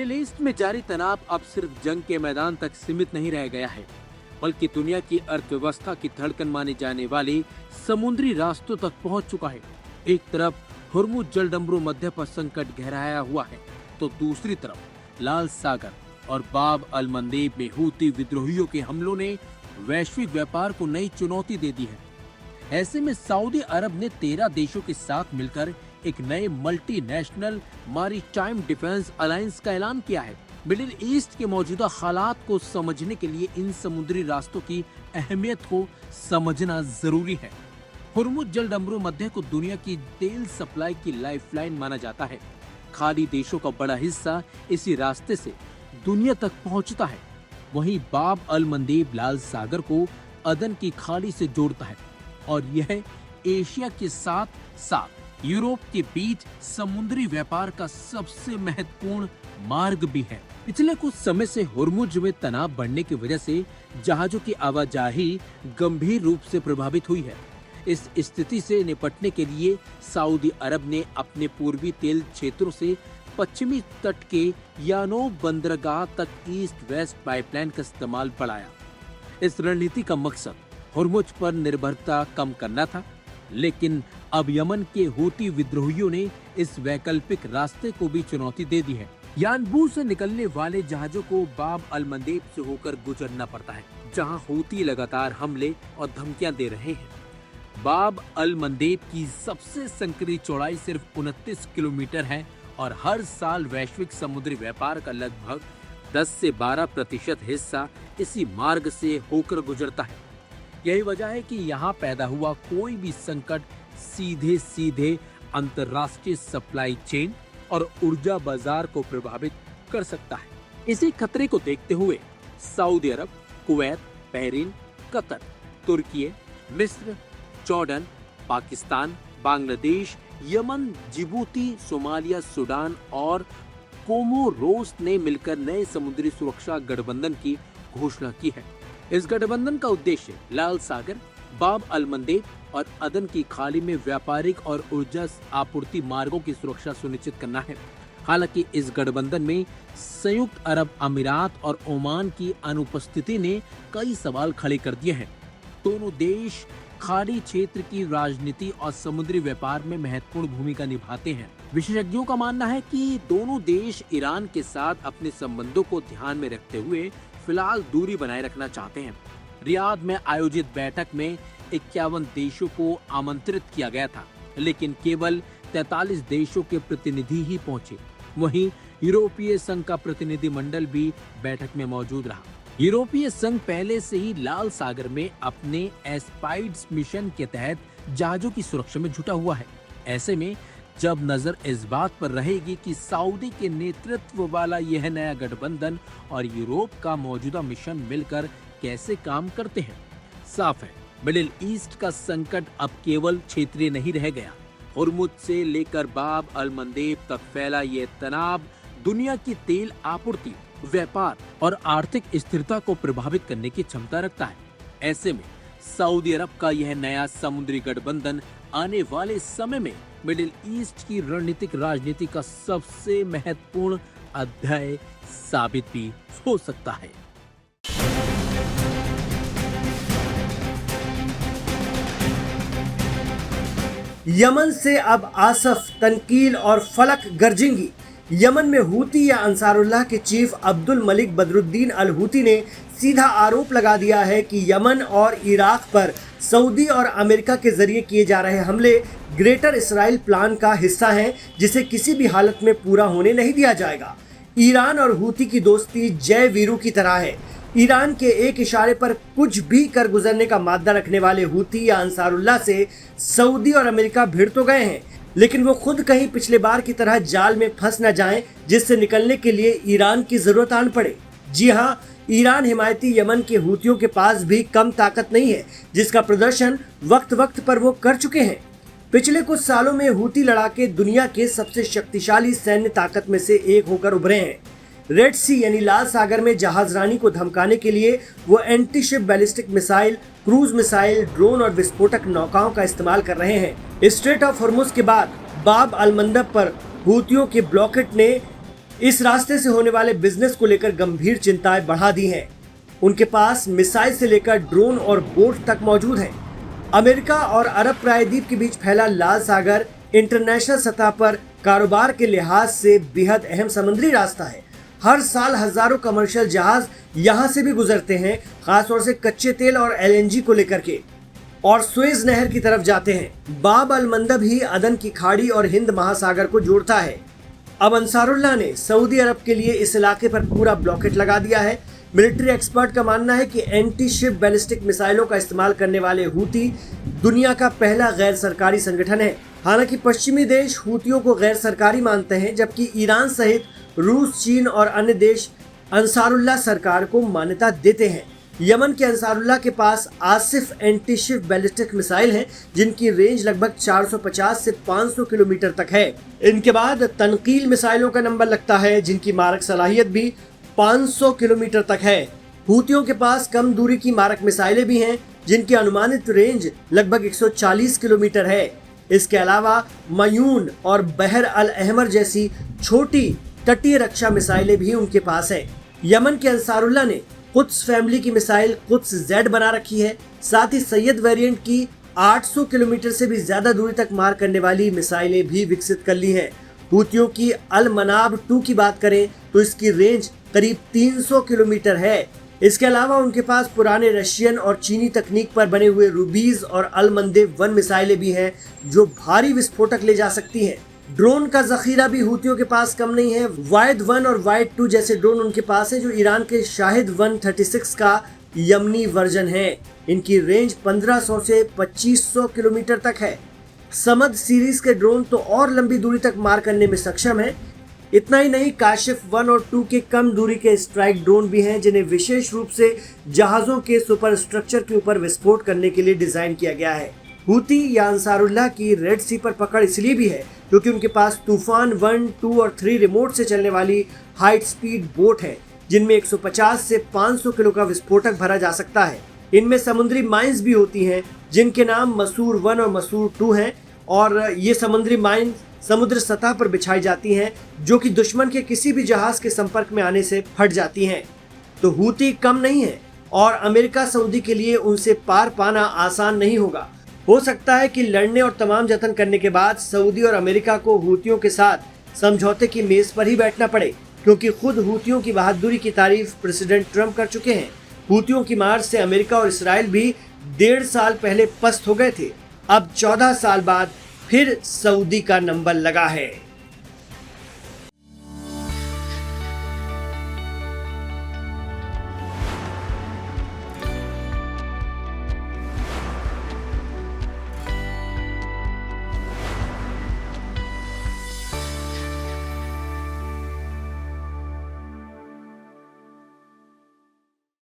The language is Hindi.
मिडिल ईस्ट में जारी तनाव अब सिर्फ जंग के मैदान तक सीमित नहीं रह गया है, बल्कि दुनिया की अर्थव्यवस्था की धड़कन माने जाने वाले समुद्री रास्तों तक पहुंच चुका है। एक तरफ हुर्मुज जलडमरू मध्य पर संकट गहराया हुआ है, तो दूसरी तरफ लाल सागर और बाब अल मंदेब में हूती विद्रोहियों के हमलों ने वैश्विक व्यापार को नई चुनौती दे दी है। ऐसे में सऊदी अरब ने 13 देशों के साथ मिलकर एक नए मल्टीनेशनल मैरीटाइम डिफेंस अलायंस का ऐलान किया है। मिडिल ईस्ट के मौजूदा हालात को समझने के लिए इन समुद्री रास्तों की अहमियत को समझना जरूरी है। हुर्मुज जलडमरू मध्य को दुनिया की तेल सप्लाई की लाइफलाइन माना जाता है। खाड़ी देशों का बड़ा हिस्सा इसी रास्ते से दुनिया तक पहुंचता है। वहीं बाब अल मंदेब लाल सागर को अदन की खाड़ी से जोड़ता है और यह एशिया के साथ साथ यूरोप के बीच समुद्री व्यापार का सबसे महत्वपूर्ण मार्ग भी है। पिछले कुछ समय से हुर्मुज में तनाव बढ़ने की वजह से जहाजों की आवाजाही गंभीर रूप से प्रभावित हुई है। इस स्थिति से निपटने के लिए सऊदी अरब ने अपने पूर्वी तेल क्षेत्रों से पश्चिमी तट के यानोब बंदरगाह तक ईस्ट वेस्ट पाइपलाइन का इस्तेमाल बढ़ाया। इस रणनीति का मकसद हुर्मुज पर निर्भरता कम करना था, लेकिन अब यमन के हूती विद्रोहियों ने इस वैकल्पिक रास्ते को भी चुनौती दे दी है। यानबू से निकलने वाले जहाजों को बाब अल मंदेब से होकर गुजरना पड़ता है, जहां हूती लगातार हमले और धमकियां दे रहे हैं। बाब अल मंदेब की सबसे संकरी चौड़ाई सिर्फ 29 किलोमीटर है और हर साल वैश्विक समुद्री व्यापार का लगभग 10 से 12% हिस्सा इसी मार्ग से होकर गुजरता है। यही वजह है कि यहाँ पैदा हुआ कोई भी संकट सीधे सीधे अंतर्राष्ट्रीय सप्लाई चेन और ऊर्जा बाजार को प्रभावित कर सकता है। इसी खतरे को देखते हुए सऊदी अरब, कुवैत, बहरीन, कतर, तुर्की, मिस्र, Jordan, Pakistan, Bangladesh, Yemen, Djibouti, Somalia, Sudan और कोमोरोस ने मिलकर नए समुद्री सुरक्षा गठबंधन की घोषणा की है। इस गठबंधन का उद्देश्य लाल सागर, बाब अल मंदेब और अदन की खाड़ी में व्यापारिक और ऊर्जा आपूर्ति मार्गों की सुरक्षा सुनिश्चित करना है। हालांकि इस गठबंधन में संयुक्त अरब अमीरात और ओमान की अनुपस्थिति ने कई सवाल खड़े कर दिए हैं। दोनों देश खाड़ी क्षेत्र की राजनीति और समुद्री व्यापार में महत्वपूर्ण भूमिका निभाते हैं। विशेषज्ञों का मानना है कि दोनों देश ईरान के साथ अपने संबंधों को ध्यान में रखते हुए फिलहाल दूरी बनाए रखना चाहते हैं। रियाद में आयोजित बैठक में 51 देशों को आमंत्रित किया गया था, लेकिन केवल 43 देशों के प्रतिनिधि ही पहुंचे। वहीं यूरोपीय संघ का प्रतिनिधिमंडल भी बैठक में मौजूद रहा। यूरोपीय संघ पहले से ही लाल सागर में अपने एस्पाइड्स मिशन के तहत जहाजों की सुरक्षा में जुटा हुआ है। ऐसे में जब नजर इस बात पर रहेगी कि सऊदी के नेतृत्व वाला यह नया गठबंधन और यूरोप का मौजूदा मिशन मिलकर कैसे काम करते हैं। साफ है, मिडिल ईस्ट का संकट अब केवल क्षेत्रीय नहीं रह गया। हुर्मुज से लेकर बाब अल मंदेब तक फैला ये तनाव दुनिया की तेल आपूर्ति, व्यापार और आर्थिक स्थिरता को प्रभावित करने की क्षमता रखता है। ऐसे में सऊदी अरब का यह नया समुद्री गठबंधन आने वाले समय में मिडिल ईस्ट की रणनीतिक राजनीति का सबसे महत्वपूर्ण अध्याय साबित भी हो सकता है। यमन से अब आसफ, तनकील और फलक गरजेंगी। यमन में हूती या अंसारुल्लाह के chief Abdul Malik Badruddin al Houthi ने सीधा आरोप लगा दिया है कि यमन और इराक पर सऊदी और अमेरिका के जरिए किए जा रहे हमले ग्रेटर इसराइल प्लान का हिस्सा हैं, जिसे किसी भी हालत में पूरा होने नहीं दिया जाएगा। ईरान और हूती की दोस्ती जय वीरू की तरह है। ईरान के एक इशारे पर कुछ भी कर गुजरने का मादा रखने वाले हूती या अंसारुल्लाह से सऊदी और अमेरिका भिड़ तो गए हैं, लेकिन वो खुद कहीं पिछले बार की तरह जाल में फंस न जाएं, जिससे निकलने के लिए ईरान की जरूरत आन पड़े। जी हाँ, ईरान हिमायती यमन के हूतियों के पास भी कम ताकत नहीं है, जिसका प्रदर्शन वक्त वक्त पर वो कर चुके हैं। पिछले कुछ सालों में हूती लड़ाके दुनिया के सबसे शक्तिशाली सैन्य ताकत में से एक होकर उभरे हैं। रेड सी यानी लाल सागर में जहाजरानी को धमकाने के लिए वो anti ship ballistic missile, cruise missile, drone और विस्फोटक नौकाओं का इस्तेमाल कर रहे हैं। स्ट्रेट ऑफ हॉर्मुज के बाद बाब अल मंदब पर हूतियों के ब्लॉकेट ने इस रास्ते से होने वाले बिजनेस को लेकर गंभीर चिंताएं बढ़ा दी हैं। उनके पास मिसाइल से लेकर ड्रोन और बोट तक मौजूद हैं। अमेरिका और अरब प्रायद्वीप के बीच फैला लाल सागर इंटरनेशनल सतह पर कारोबार के लिहाज से बेहद अहम समुद्री रास्ता है। हर साल हजारों कमर्शियल जहाज यहाँ से भी गुजरते हैं, खासतौर से कच्चे तेल और LNG को लेकर के, और सुएज नहर की तरफ जाते हैं। बाब अल मंदब ही अदन की खाड़ी और हिंद महासागर को जोड़ता है। अब अंसारुल्लाह ने सऊदी अरब के लिए इस इलाके पर पूरा ब्लॉकेट लगा दिया है। मिलिट्री एक्सपर्ट का मानना है कि एंटी शिप बैलिस्टिक मिसाइलों का इस्तेमाल करने वाले हूती दुनिया का पहला गैर सरकारी संगठन है। हालांकि पश्चिमी देश हूतियों को गैर सरकारी मानते हैं, जबकि ईरान सहित रूस, चीन और अन्य देश अंसारुल्लाह सरकार को मान्यता देते हैं। यमन के अंसारुल्लाह के पास आसिफ एंटी शिप बैलिस्टिक मिसाइल हैं, जिनकी रेंज लगभग 450 से 500 किलोमीटर तक है। इनके बाद तनकील मिसाइलों का नंबर लगता है, जिनकी मारक सलाहियत भी 500 किलोमीटर तक है। हूतियों के पास कम दूरी की मारक मिसाइलें भी हैं, जिनकी अनुमानित रेंज लगभग 140 किलोमीटर है। इसके अलावा मयून और बहर अल अहमर जैसी छोटी तटीय रक्षा मिसाइलें भी उनके पास है। यमन के अंसारुल्लाह ने कुद्स फैमिली की मिसाइल कुद्स Z बना रखी है। साथ ही सैयद वेरिएंट की 800 किलोमीटर से भी ज्यादा दूरी तक मार करने वाली मिसाइलें भी विकसित कर ली हैं। हूतियों की अल मनाब 2 की बात करें तो इसकी रेंज करीब 300 किलोमीटर है। इसके अलावा उनके पास पुराने रशियन और चीनी तकनीक पर बने हुए रूबीज और अल मंदेब 1 मिसाइलें भी हैं, जो भारी विस्फोटक ले जा सकती हैं। ड्रोन का जखीरा भी हूतियों के पास कम नहीं है। वायद 1 और वायद 2 जैसे ड्रोन उनके पास है, जो ईरान के शाहिद 136 का यमनी वर्जन है। इनकी रेंज 1500 से 2500 किलोमीटर तक है। समद सीरीज के ड्रोन तो और लंबी दूरी तक मार करने में सक्षम है। इतना ही नहीं, काशिफ 1 और 2 के कम दूरी के स्ट्राइक ड्रोन भी हैं, जिन्हें विशेष रूप से जहाजों के सुपर स्ट्रक्चर के ऊपर विस्फोट करने के लिए डिजाइन किया गया है। हूती या अंसारुल्लाह की रेड सी पर पकड़ इसलिए भी है क्योंकि उनके पास तूफान 1, 2 और 3 रिमोट से चलने वाली हाई स्पीड बोट है, जिनमें 150 से 500 किलो का विस्फोटक भरा जा सकता है। इनमें समुद्री माइंस भी होती हैं, जिनके नाम मसूर 1 और मसूर 2 हैं, और ये समुद्री माइंस समुद्र सतह पर बिछाई जाती हैं, जो कि दुश्मन के किसी भी जहाज के संपर्क में आने से फट जाती हैं। तो हूती कम नहीं है और अमेरिका सऊदी के लिए उनसे पार पाना आसान नहीं होगा। हो सकता है कि लड़ने और तमाम जतन करने के बाद सऊदी और अमेरिका को हूतियों के साथ समझौते की मेज पर ही बैठना पड़े, क्योंकि खुद हूतियों की बहादुरी की तारीफ प्रेसिडेंट ट्रंप कर चुके हैं। हूतियों की मार से अमेरिका और इसराइल भी 1.5 साल पहले पस्त हो गए थे। अब 14 साल बाद फिर सऊदी का नंबर लगा है।